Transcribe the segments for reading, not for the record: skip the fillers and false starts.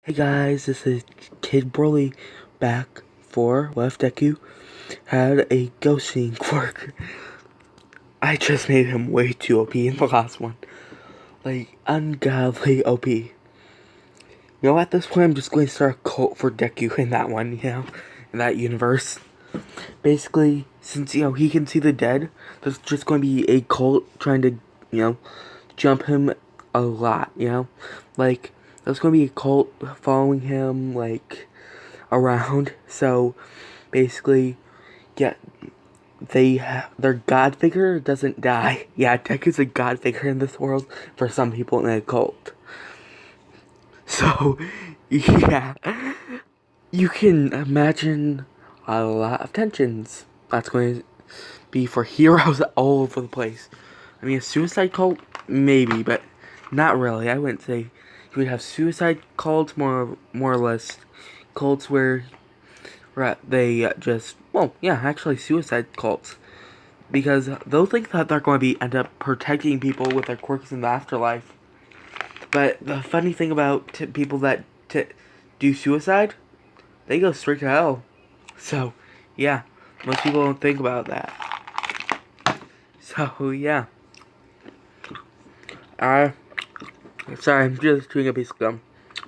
Hey guys, this is Kid Broly back for what if Deku had a ghost seeing quirk. I just made him way too OP in the last one. Like, ungodly OP. You know, at this point I'm just going to start a cult for Deku in that one, in that universe. Basically, since, he can see the dead, there's just going to be a cult trying to, jump him a lot, Like, there's going to be a cult following him, like, around. So, basically, yeah, their god figure doesn't die. Yeah, Deku's a god figure in this world for some people in a cult. So, yeah, you can imagine a lot of tensions. That's going to be for heroes all over the place. I mean, a suicide cult? Maybe, but not really. I wouldn't say you would have suicide cults, more or less cults where they actually suicide cults. Because they'll think that they're going to end up protecting people with their quirks in the afterlife. But the funny thing about people that do suicide, they go straight to hell. So, yeah, most people don't think about that. So, yeah. Sorry, I'm just chewing a piece of gum.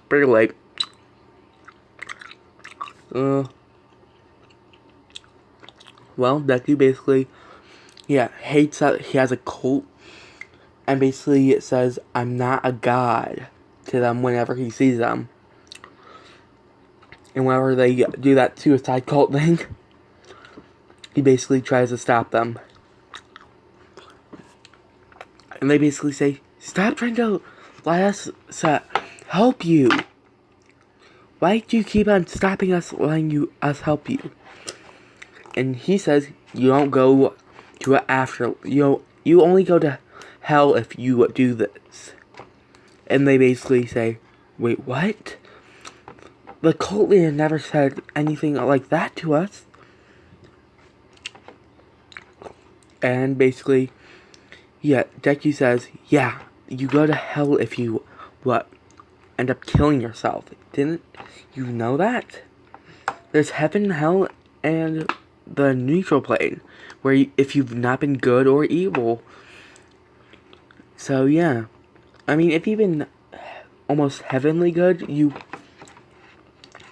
Pretty late. Well, Deku basically, hates that he has a cult. And basically it says, I'm not a god to them whenever he sees them. And whenever they do that suicide cult thing, he basically tries to stop them. And they basically say, stop trying to let us help you. Why do you keep on stopping us, letting us help you? And he says, you don't go to it after. You only go to hell if you do this. And they basically say, wait, what? The cult leader never said anything like that to us. And basically, Deku says, yeah, you go to hell if you, end up killing yourself. Didn't you know that? There's heaven, hell, and the neutral plane, where if you've not been good or evil. So, yeah. I mean, if you've been almost heavenly good, you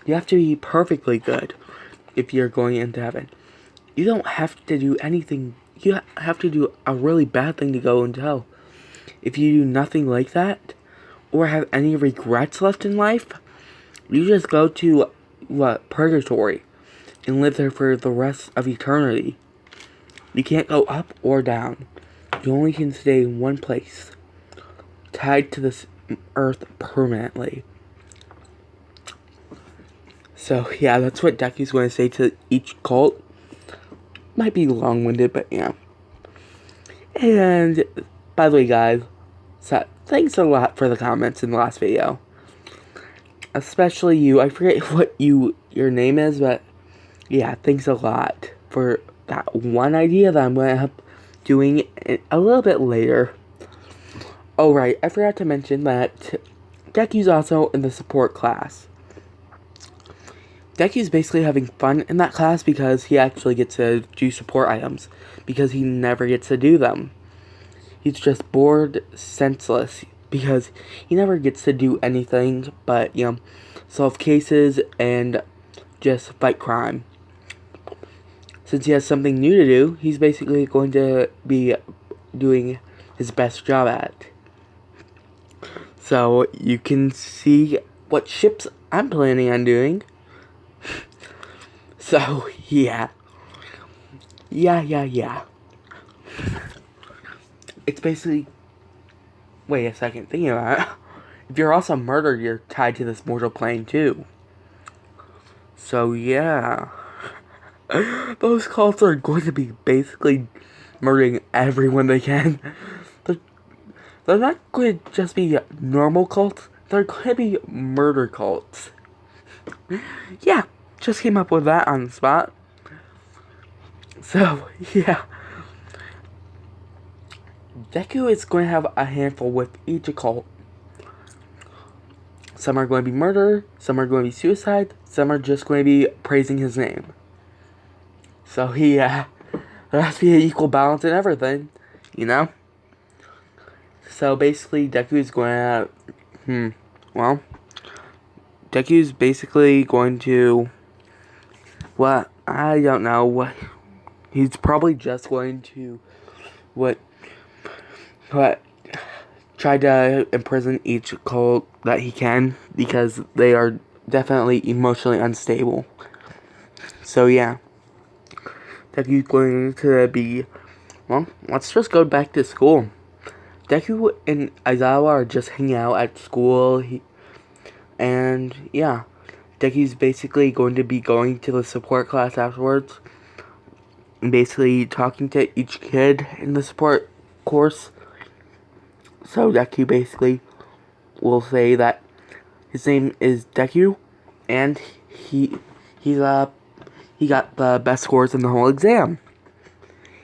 have to be perfectly good if you're going into heaven. You don't have to do anything. You have to do a really bad thing to go into hell. If you do nothing like that, or have any regrets left in life, you just go to, purgatory, and live there for the rest of eternity. You can't go up or down. You only can stay in one place, tied to this earth permanently. So, yeah, that's what Deku's going to say to each cult. Might be long-winded, but yeah. And, by the way, guys, thanks a lot for the comments in the last video. Especially you. I forget what your name is, but yeah, thanks a lot for that one idea that I'm going to end up doing a little bit later. Oh, right, I forgot to mention that Deku's also in the support class. Deku's basically having fun in that class because he actually gets to do support items, because he never gets to do them. He's just bored, senseless, because he never gets to do anything but, solve cases and just fight crime. Since he has something new to do, he's basically going to be doing his best job at it. So, you can see what ships I'm planning on doing. So, yeah. Yeah. It's basically... Wait a second, thinking about it. If you're also murdered, you're tied to this mortal plane, too. So, yeah. Those cults are going to be basically murdering everyone they can. They're not going to just be normal cults. They're going to be murder cults. Yeah, just came up with that on the spot. So, yeah. Deku is going to have a handful with each cult. Some are going to be murder, some are going to be suicide, some are just going to be praising his name. So there has to be an equal balance in everything, you know? So basically, Deku's going to, Deku's basically going to, I don't know, he's probably just going to, try to imprison each cult that he can, because they are definitely emotionally unstable. So yeah, Deku's going to be, let's just go back to school. Deku and Aizawa are just hanging out at school, and yeah, Deku's basically going to be going to the support class afterwards, and basically talking to each kid in the support course. So Deku basically will say that his name is Deku, and he got the best scores in the whole exam.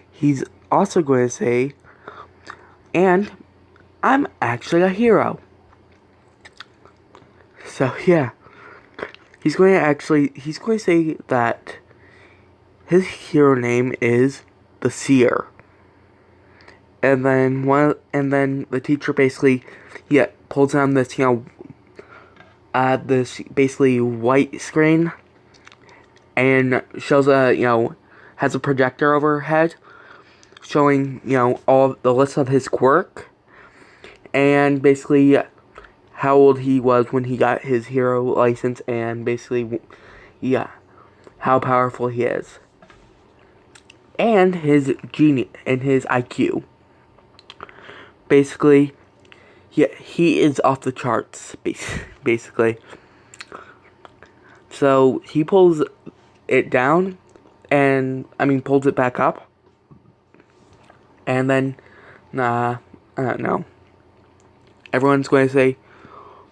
He's also going to say, and I'm actually a hero. So yeah, he's going to say that his hero name is the Seer. And then the teacher basically pulls down this this basically white screen and shows has a projector overhead showing all the list of his quirk and basically how old he was when he got his hero license and basically how powerful he is and his genius and his IQ. Basically, he is off the charts, basically. So, he pulls it down, pulls it back up. And then, I don't know. Everyone's going to say,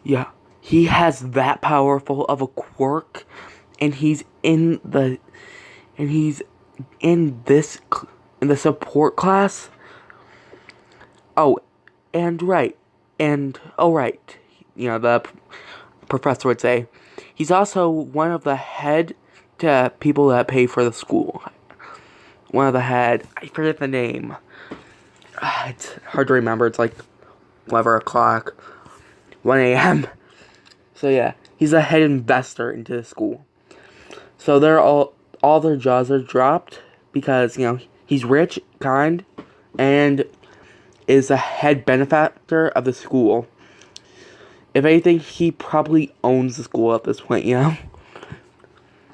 yeah, he has that powerful of a quirk, and he's in the support class. Oh, right. The professor would say, he's also one of the head to people that pay for the school. One of the head, I forget the name. It's hard to remember, it's like 11 o'clock, 1 a.m. So yeah, he's a head investor into the school. So they're all their jaws are dropped because, he's rich, kind, and is the head benefactor of the school. If anything, he probably owns the school at this point,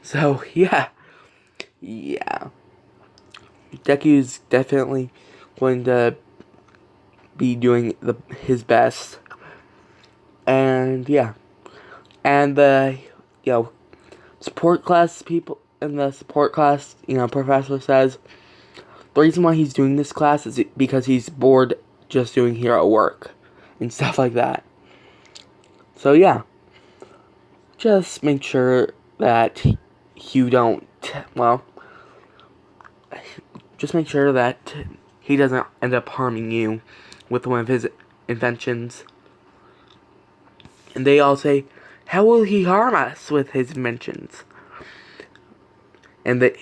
So, yeah. Deku's definitely going to be doing his best. And, yeah. And the, support class people in the support class, professor says the reason why he's doing this class is because he's bored just doing hero work and stuff like that. So yeah, just make sure that you don't, just make sure that he doesn't end up harming you with one of his inventions. And they all say, how will he harm us with his inventions? And the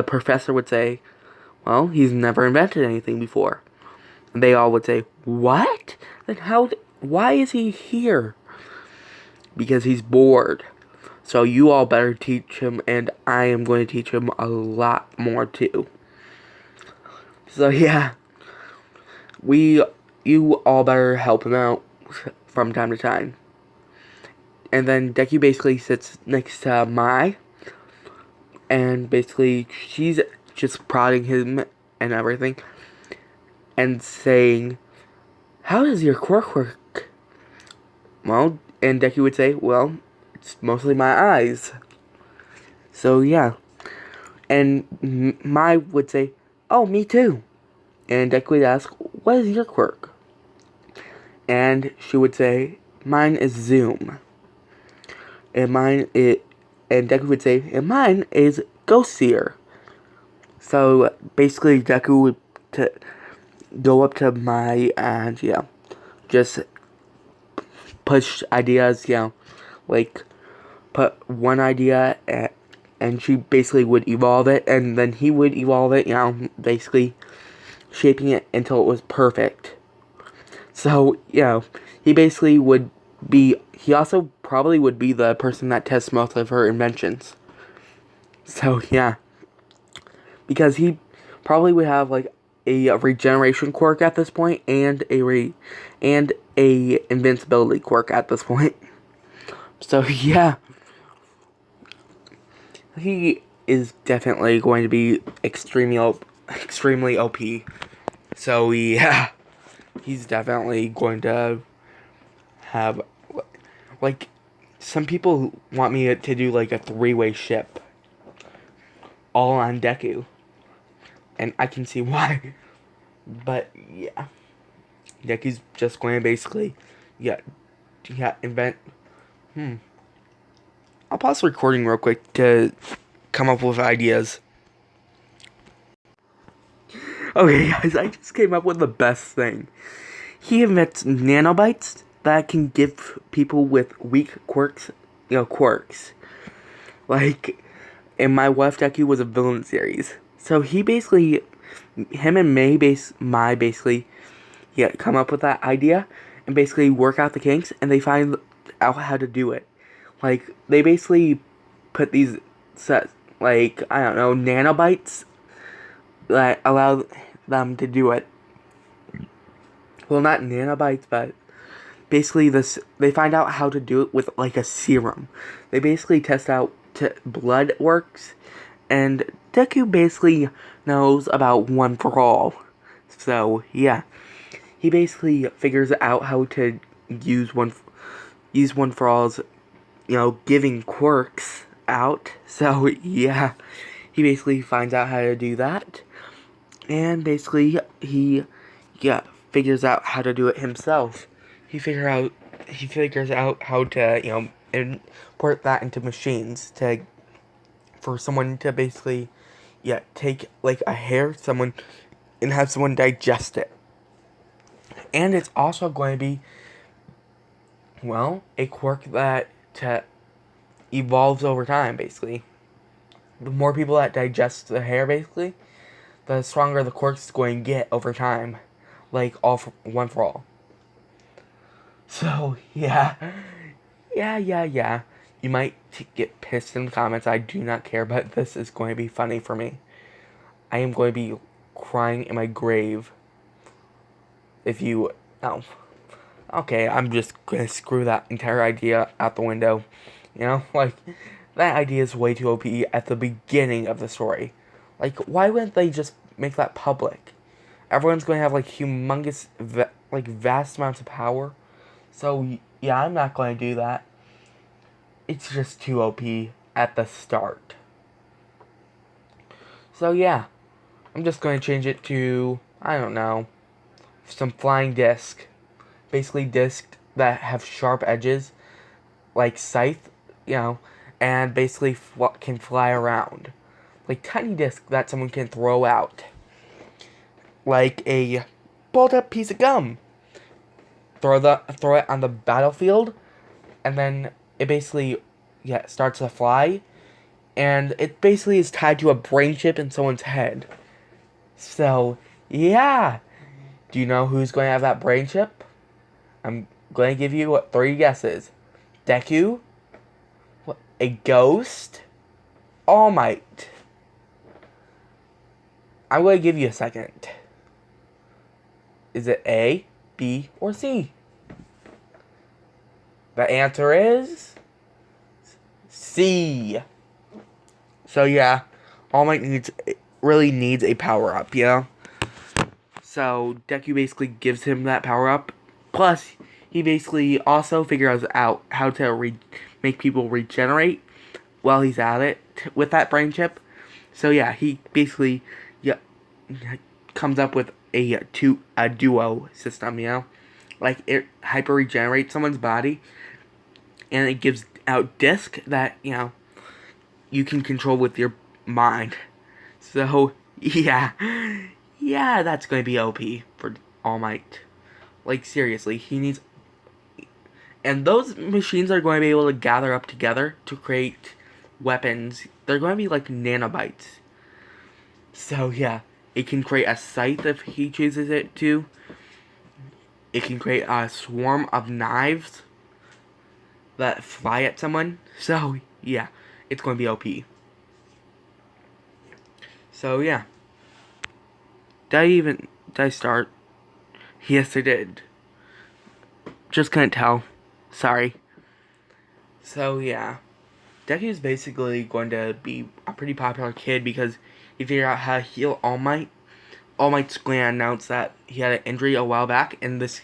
professor would say, well, he's never invented anything before. And they all would say, what? Then why is he here? Because he's bored. So you all better teach him, and I am going to teach him a lot more too. So yeah, you all better help him out from time to time. And then Deku basically sits next to Mai, and basically she's just prodding him and everything, and saying, how does your quirk work? Well, and Deku would say, well, it's mostly my eyes. So yeah. And Mai would say, oh, me too. And Deku would ask, what is your quirk? And she would say, mine is zoom. And Deku would say, and mine is ghost seer. So basically Deku would go up to Mai and just push ideas, like put one idea and she basically would evolve it, and then he would evolve it, basically shaping it until it was perfect. So, he basically he also probably would be the person that tests most of her inventions. So, yeah. Because he probably would have, like, a regeneration quirk at this point, and a invincibility quirk at this point. So, yeah. He is definitely going to be extremely OP. So, yeah. He's definitely going to have, like, some people want me to do, like, a 3-way ship. All on Deku. And I can see why. But, yeah. Deku's just going to basically, invent... I'll pause the recording real quick to come up with ideas. Okay, guys, I just came up with the best thing. He invents nanobites that can give people with weak quirks, quirks. Like, in my What If Deku was a villain series. So he basically, him and Mai basically, come up with that idea and basically work out the kinks, and they find out how to do it. Like, they basically put these sets, like, I don't know, nanobites that allow them to do it. Well, not nanobites, but basically they find out how to do it with, like, a serum. They basically test out blood works, and Deku basically knows about One for All. So, yeah. He basically figures out how to use One for All's, giving quirks out. So, yeah. He basically finds out how to do that. And basically, he figures out how to do it himself. He figures out how to, import that into machines for someone to basically, take, like, a hair, and have someone digest it. And it's also going to be, a quirk that evolves over time, basically. The more people that digest the hair, basically, the stronger the quirk's going to get over time. Like, One for All. So, yeah. Yeah. You might get pissed in the comments. I do not care, but this is going to be funny for me. I am going to be crying in my grave. If you... Oh. Okay, I'm just going to screw that entire idea out the window. Like, that idea is way too OP at the beginning of the story. Like, why wouldn't they just make that public? Everyone's going to have, like, humongous, vast amounts of power. So, yeah, I'm not going to do that. It's just too OP at the start. So, yeah. I'm just going to change it to, I don't know, some flying disc. Basically, discs that have sharp edges, like scythe, and basically can fly around. Like tiny discs that someone can throw out. Like a pulled up piece of gum. Throw it on the battlefield, and then it basically starts to fly, and it basically is tied to a brain chip in someone's head. So, yeah. Do you know who's going to have that brain chip? I'm going to give you 3 guesses. Deku, a ghost, All Might. I'm going to give you a second. Is it A, B, or C? The answer is C. So yeah, All Might really needs a power up, So Deku basically gives him that power up. Plus, he basically also figures out how to make people regenerate while he's at it with that brain chip. So yeah, he basically comes up with a duo system, like it hyper regenerates someone's body, and it gives out disc that you can control with your mind. So yeah, that's going to be OP for All Might. Like seriously, he needs And those machines are going to be able to gather up together to create weapons. They're going to be like nanobites. So yeah, it can create a scythe if he chooses it to. It can create a swarm of knives that fly at someone. So yeah, it's going to be OP. So yeah. Did I start? Yes, I did. Just couldn't tell. Sorry. So yeah. Deku is basically going to be a pretty popular kid because he figured out how to heal All Might. All Might's going to announce that he had an injury a while back, and this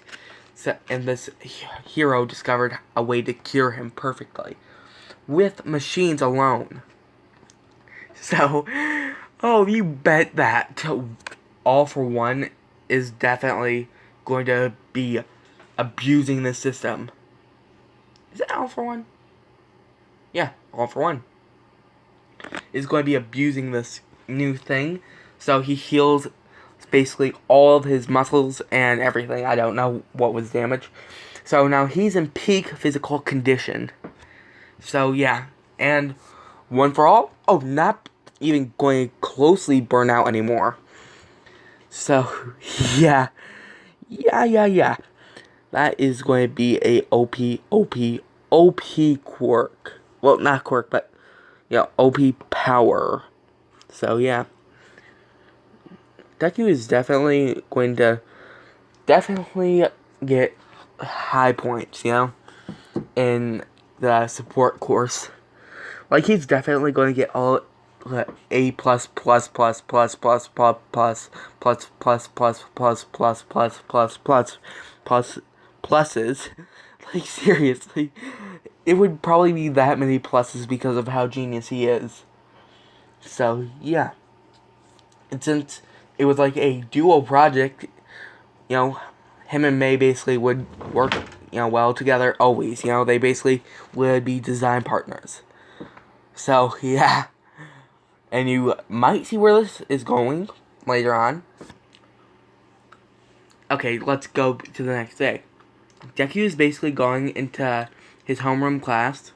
hero discovered a way to cure him perfectly with machines alone. So, oh, you bet that All for One is definitely going to be abusing the system. Is it All for One? Yeah, All for One is going to be abusing this new thing. So he heals basically all of his muscles and everything. I don't know what was damaged. So now he's in peak physical condition. So yeah, and One for All, oh, not even going to closely burn out anymore. So yeah. That is going to be a OP quirk. Well, not quirk, but OP power. So yeah, Deku is definitely going to get high points, in the support course. Like, he's definitely going to get all A plus plus plus plus plus plus plus plus plus plus plus plus plus plus plus pluses. Like, seriously, it would probably be that many pluses because of how genius he is. So yeah, and since it was like a duo project, him and May basically would work, well together always. They basically would be design partners. So, yeah. And you might see where this is going later on. Okay, let's go to the next day. Deku is basically going into his homeroom class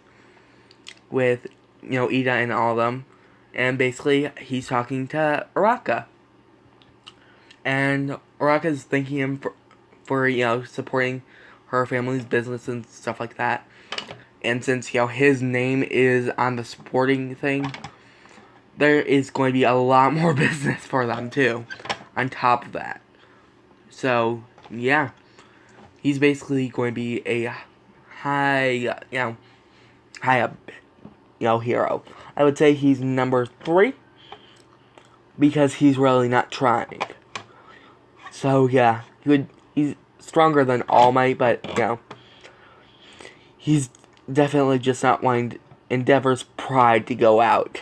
with, Ida and all of them. And basically, he's talking to Araka. And Araka's thanking him for supporting her family's business and stuff like that. And since, his name is on the supporting thing, there is going to be a lot more business for them, too, on top of that. So, yeah. He's basically going to be a high up, hero. I would say he's number 3, because he's really not trying. So, yeah, he's stronger than All Might, but, he's definitely just not wanting Endeavor's pride to go out.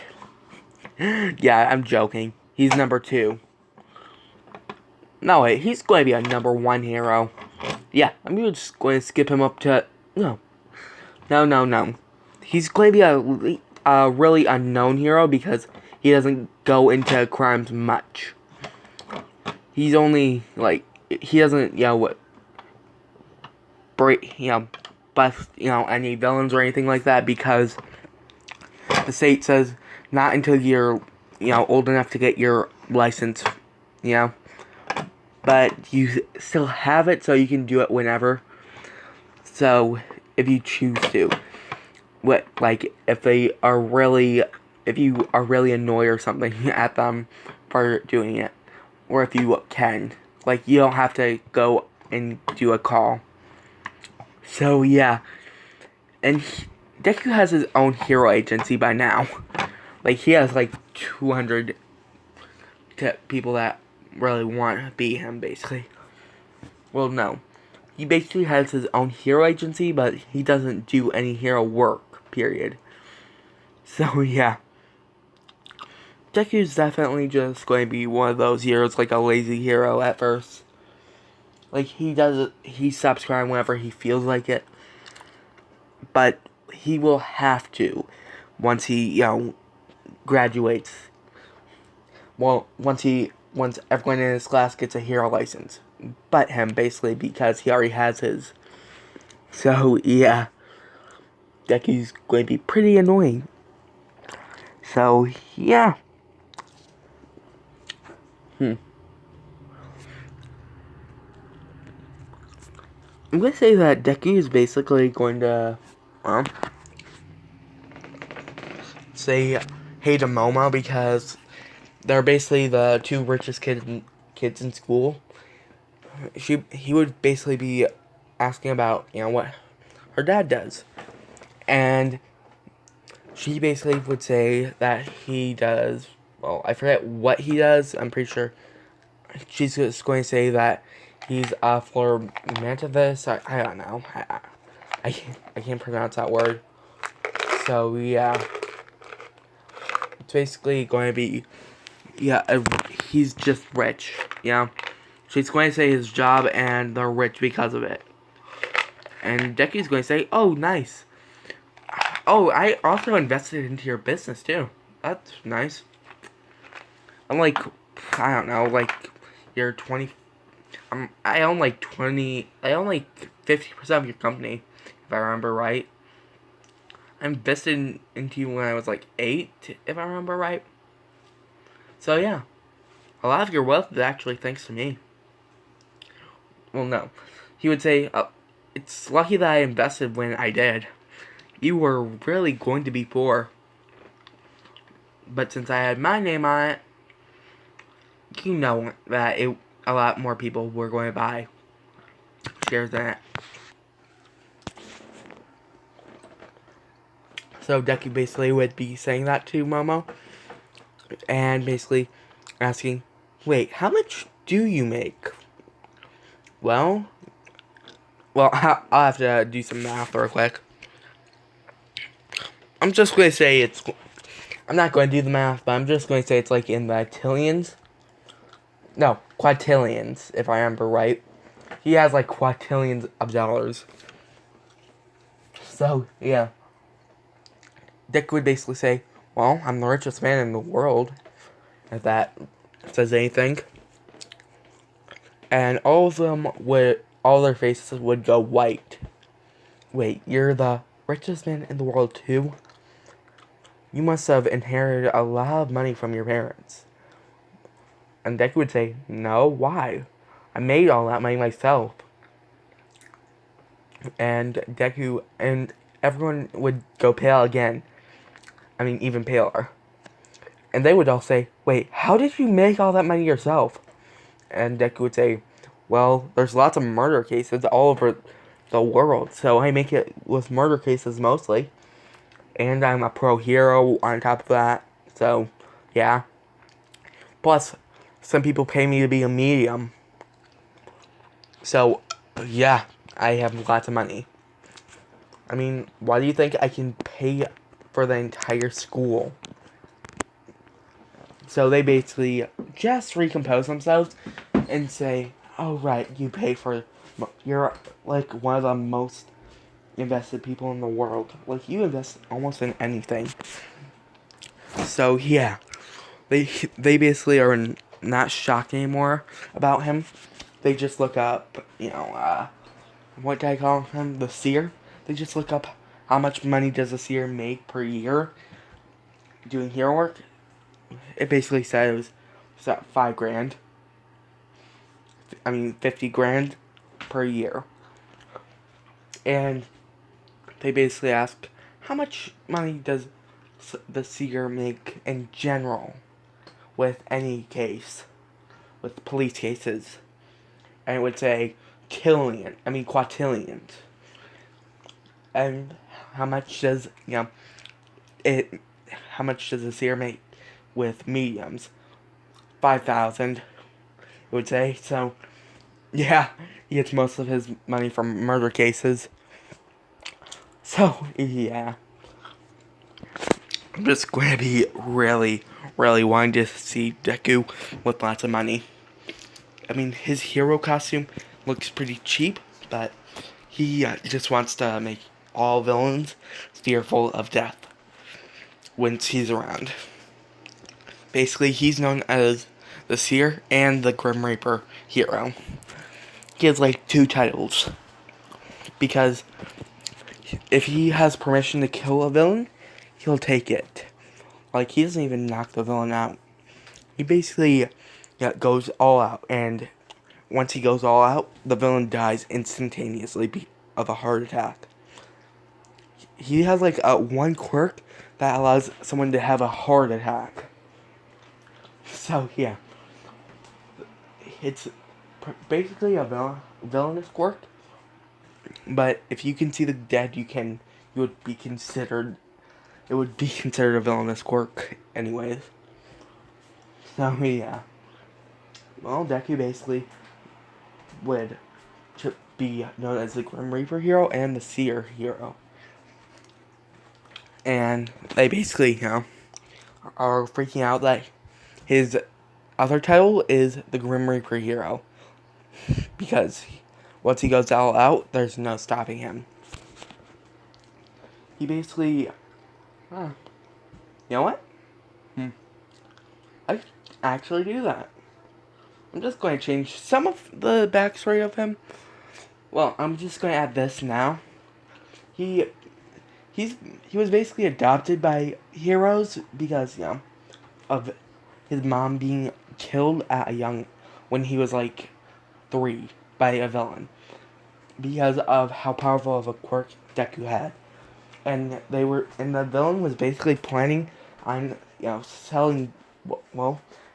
Yeah, I'm joking. He's number 2. No, wait, he's going to be a number 1 hero. Yeah, I'm just going to skip him up to... No. He's going to be a really unknown hero because he doesn't go into crimes much. He's only, he doesn't, bust, any villains or anything like that because the state says not until you're, old enough to get your license, But you still have it, so you can do it whenever. So, if you choose to. If you are really annoyed or something at them for doing it. Or if you can. You don't have to go and do a call. So, yeah. And Deku has his own hero agency by now. He has, 200 people that really want to be him, basically. Well, no. He basically has his own hero agency, but he doesn't do any hero work, period. So, yeah. Deku's definitely just going to be one of those heroes, a lazy hero at first. He stops crying whenever he feels like it. But he will have to once he, graduates. Well, once everyone in his class gets a hero license. But him, basically, because he already has his. So, yeah, Deku's going to be pretty annoying. So, yeah. I'm going to say that Deku is basically going to, say hey to Momo because they're basically the two richest kids in school. He would basically be asking about, what her dad does. And she basically would say that he does, well, I forget what he does. I'm pretty sure she's just going to say that he's a flormantivist. I don't know. I can't pronounce that word. So, yeah. It's basically going to be, he's just rich. She's going to say his job and they're rich because of it. And Deku's going to say, oh, nice. Oh, I also invested into your business, too. That's nice. I'm like, I don't know, like, you're 20... I own like 50% of your company, if I remember right. I invested into you when I was like 8, if I remember right. So, yeah. A lot of your wealth is actually thanks to me. Well, no. He would say, it's lucky that I invested when I did. You were really going to be poor. But since I had my name on it, you know that a lot more people were going to buy shares in it. So Deku basically would be saying that to Momo. And basically asking, wait, how much do you make? Well, I'll have to do some math real quick. I'm just going to say I'm not going to do the math, but I'm just going to say it's like in the tillions. No, quadrillions, if I remember right. He has like quadrillions of dollars. So, yeah. Dick would basically say, well, I'm the richest man in the world, if that says anything. And all of them all their faces would go white. Wait, you're the richest man in the world too? You must have inherited a lot of money from your parents. And Deku would say, no, why? I made all that money myself. And Deku and everyone would go pale again. I mean, even paler. And they would all say, wait, how did you make all that money yourself? And Deku would say, well, there's lots of murder cases all over the world, so I make it with murder cases mostly. And I'm a pro hero on top of that, so, yeah. Plus, some people pay me to be a medium. So, yeah, I have lots of money. I mean, why do you think I can pay for the entire school? So they basically just recompose themselves and say, oh, right, you pay for... You're, like, one of the most invested people in the world. Like, you invest almost in anything. So, yeah. They basically are not shocked anymore about him. They just look up, what do I call him? The Seer. They just look up how much money does a Seer make per year doing hero work. It basically said it was $5 grand. 50 grand per year. And they basically asked, how much money does the Seer make in general with any case, with police cases? And it would say quadrillions. And how much does, how much does the Seer make with mediums? 5,000, it would say. So, yeah, he gets most of his money from murder cases. So, yeah. I'm just going to be really, really wanting to see Deku with lots of money. I mean, his hero costume looks pretty cheap, but he just wants to make all villains fearful of death once he's around. Basically, he's known as the Seer and the Grim Reaper hero. He has like 2 titles. because if he has permission to kill a villain, he'll take it. Like, he doesn't even knock the villain out. He basically goes all out, and once he goes all out, the villain dies instantaneously of a heart attack. He has like one quirk that allows someone to have a heart attack. So yeah, it's basically a villainous quirk. But if you can see the dead, you would be considered. It would be considered a villainous quirk, anyways. So yeah, well, Deku basically would be known as the Grim Reaper hero and the Seer hero. And they basically, are freaking out that his other title is the Grim Reaper hero. Because once he goes all out, there's no stopping him. He basically, you know what? I actually do that. I'm just going to change some of the backstory of him. Well, I'm just going to add this now. He was basically adopted by heroes because, of his mom being killed when he was like 3 by a villain. Because of how powerful of a quirk Deku had. And the villain was basically planning on, selling,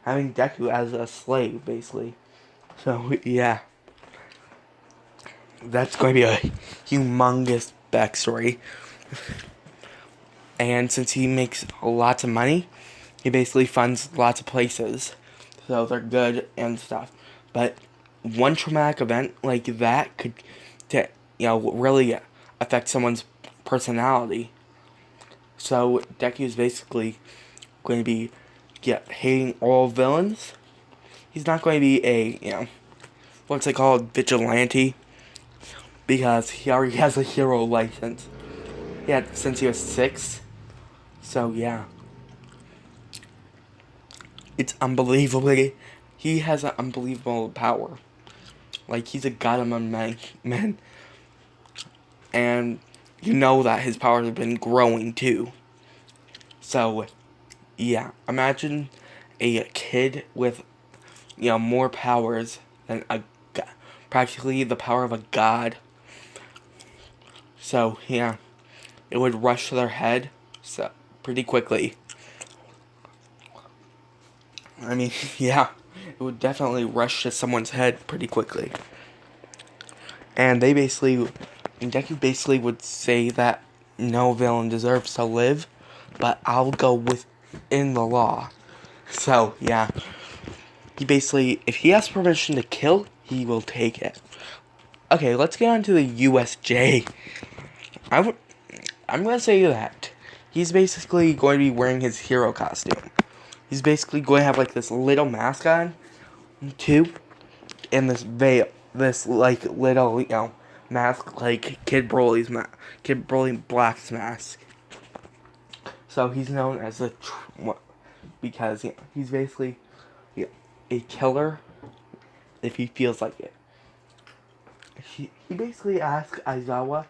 having Deku as a slave, basically. So, yeah. That's going to be a humongous backstory. And since he makes lots of money, he basically funds lots of places. So they're good and stuff. But one traumatic event like that could, really affect someone's personality. So Deku is basically going to be hating all villains. He's not going to be a, what's it called, vigilante. Because he already has a hero license. Since he was 6. So yeah. It's unbelievably, he has an unbelievable power. Like, he's a god among men. And you know that his powers have been growing too. So, yeah. Imagine a kid with, more powers than practically the power of a god. So, yeah. It would rush to their head pretty quickly. I mean, yeah. It would definitely rush to someone's head pretty quickly. And Deku basically would say that no villain deserves to live, but I'll go within the law. So, yeah. If he has permission to kill, he will take it. Okay, let's get on to the USJ. I'm going to say that he's basically going to be wearing his hero costume. He's basically going to have like this little mask on, too, and this veil, this like little, mask, like Kid Broly Black's mask. So he's known as because he's basically a killer if he feels like it. He basically asked Aizawa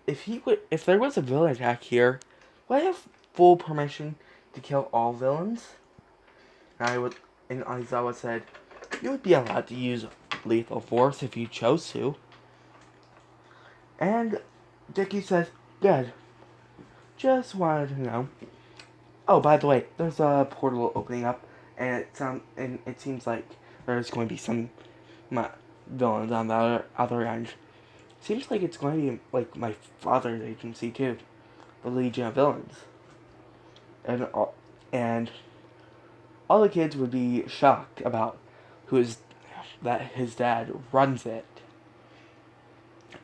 if there was a villain attack here, would I have full permission to kill all villains? And Aizawa said, you would be allowed to use lethal force if you chose to. And Deku says, good. Just wanted to know. Oh, by the way, there's a portal opening up, and it seems like there's going to be some villains on the other end. Seems like it's going to be like my father's agency too, the Legion of Villains, and all the kids would be shocked about that his dad runs it,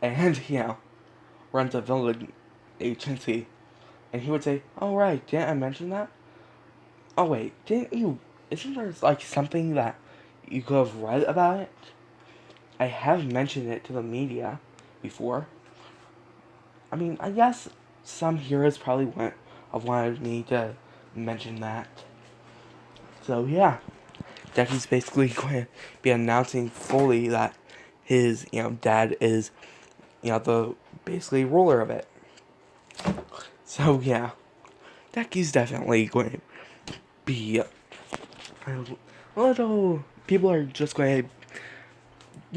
and runs a villain agency, and he would say, "Oh right, didn't I mention that? Oh wait, didn't you? Isn't there like something that you could have read about it? I have mentioned it to the media before. I mean, I guess some heroes probably have wanted me to mention that. So yeah, Deku's basically going to be announcing fully that his dad is the basically ruler of it. So yeah, Deku's definitely going to be a little. People are just going to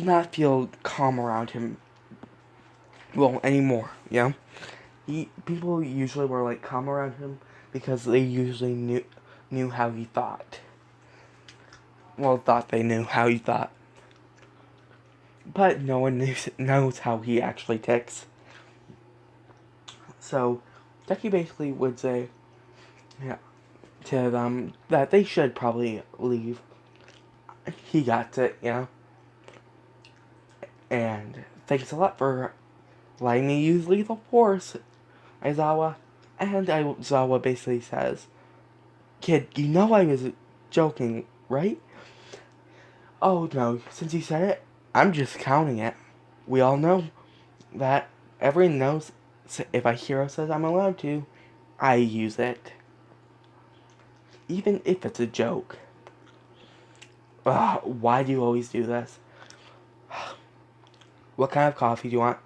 not feel calm around him. Well, anymore, people usually were like calm around him because they usually knew how he thought. Well, thought they knew how he thought, but no one knows how he actually ticks. So, Deku basically would say, to them that they should probably leave. He got it, And thanks a lot for letting me use lethal force, Aizawa. And Aizawa basically says, "Kid, you know I was joking, right?" "Oh no, since you said it, I'm just counting it. We all know that everyone knows if a hero says I'm allowed to, I use it. Even if it's a joke." Why do you always do this? "What kind of coffee do you want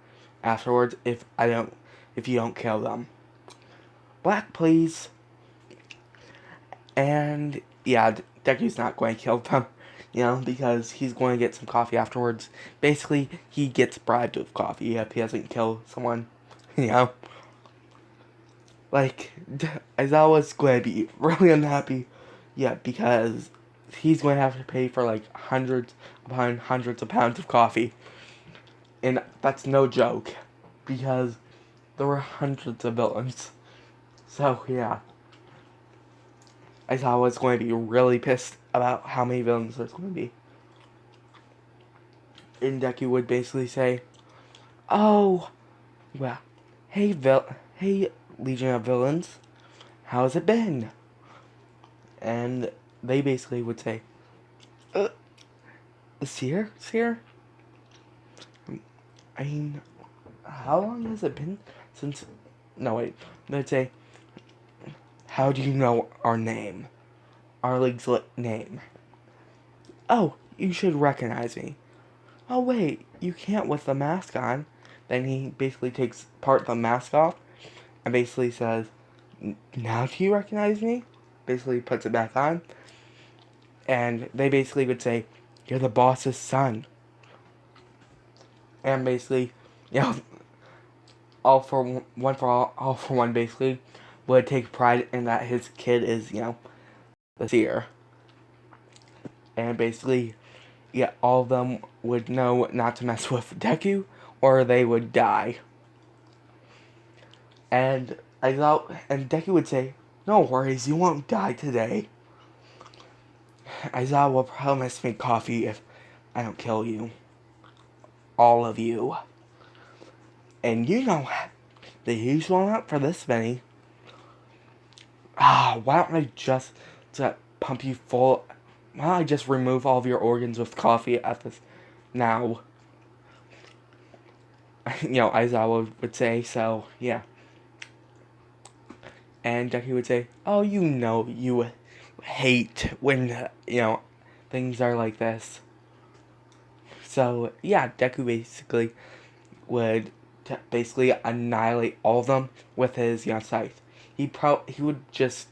afterwards if you don't kill them?" "Black, please." And yeah, Deku's not going to kill them, because he's going to get some coffee afterwards. Basically, he gets bribed with coffee if he doesn't kill someone, Like, Aizawa's going to be really unhappy, because he's going to have to pay for like hundreds upon hundreds of pounds of coffee. And that's no joke, because there were hundreds of villains. So, yeah. Aizawa's going to be really pissed about how many villains there's going to be. And Deku would basically say, "Oh, well, hey, Legion of Villains, how's it been?" And they basically would say, Seer? I mean, how long has it been since... No, wait. They'd say, "How do you know our name? Our league's name?" "Oh, you should recognize me." "Oh, wait, you can't with the mask on." Then he basically takes part of the mask off and basically says, "Now do you recognize me?" Basically puts it back on. And they basically would say, "You're the boss's son." And basically, all for one basically would take pride in that his kid is, the Seer. And basically, all of them would know not to mess with Deku or they would die. And Deku would say, "No worries, you won't die today. Aizawa will promise me coffee if I don't kill you. All of you. And you know the usual amount for this many. Why don't I just pump you full? Why don't I just remove all of your organs with coffee at this now?" Aizawa would say, so, yeah. And Deku would say, "Oh, you hate when, things are like this." So, yeah, Deku basically would basically annihilate all of them with his, scythe. He would just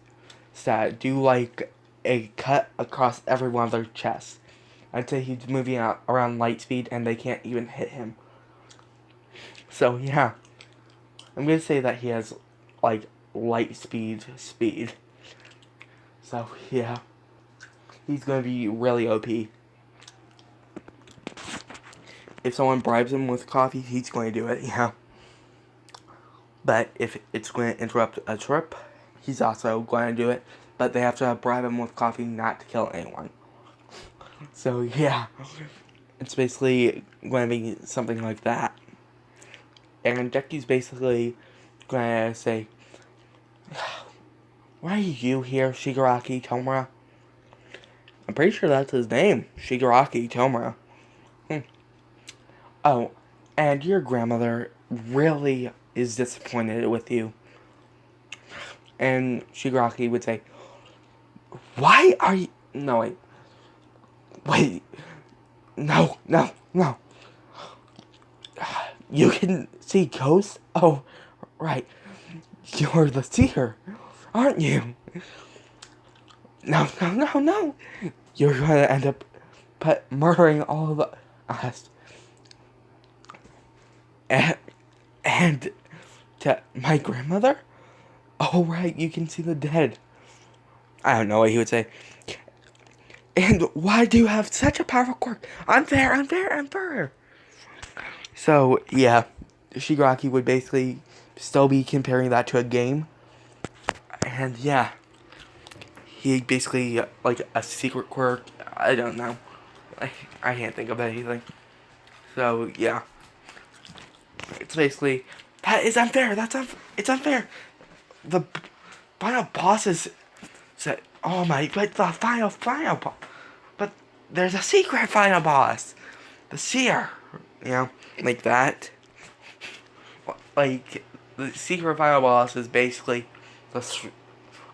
do, like, a cut across every one of their chests. I'd say he's moving around light speed, and they can't even hit him. So, yeah. I'm going to say that he has, like, light speed. So, yeah. He's going to be really OP. If someone bribes him with coffee, he's going to do it, But if it's going to interrupt a trip, he's also going to do it. But they have to bribe him with coffee not to kill anyone. So, yeah. It's basically going to be something like that. And Deku's basically going to say, "Why are you here, Shigaraki Tomura?" I'm pretty sure that's his name, Shigaraki Tomura. "Oh, and your grandmother really is disappointed with you." And Shigaraki would say, "Why are you..." No, wait. Wait. No. You can see ghosts? Oh, right. You're the Seer, aren't you? No, no, no, no. You're gonna end up murdering all of us. And to my grandmother? Oh, right, you can see the dead. I don't know what he would say. And why do you have such a powerful quirk? Unfair, unfair, unfair. So, yeah, Shigaraki would basically still be comparing that to a game. And, yeah, he basically, like, a secret quirk. I don't know. I can't think of anything. So, yeah. It's basically, that is unfair. It's unfair. The final bosses said, oh my, but the final boss. But there's a secret final boss. The Seer. You know, like that. Like, the secret final boss is basically the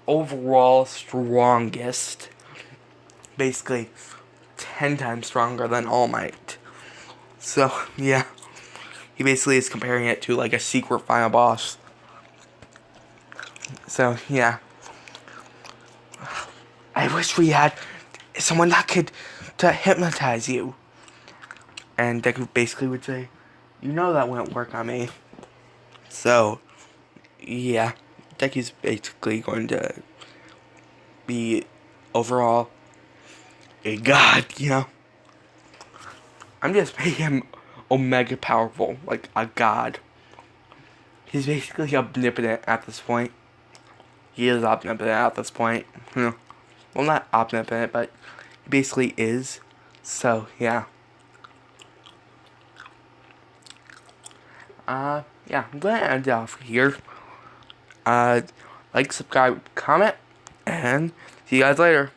overall strongest. Basically, 10 times stronger than All Might. So, yeah. He basically is comparing it to, like, a secret final boss. So, yeah. I wish we had someone that could to hypnotize you. And Deku basically would say, you know that wouldn't work on me. So, yeah. Deku's basically going to be, overall, a god, you know? I'm just making him omega powerful, like a god. He's basically omnipotent at this point. He is omnipotent at this point. Well, not omnipotent, but he basically is. So, yeah. Yeah, I'm going to end it off here. Like, subscribe, comment, and see you guys later.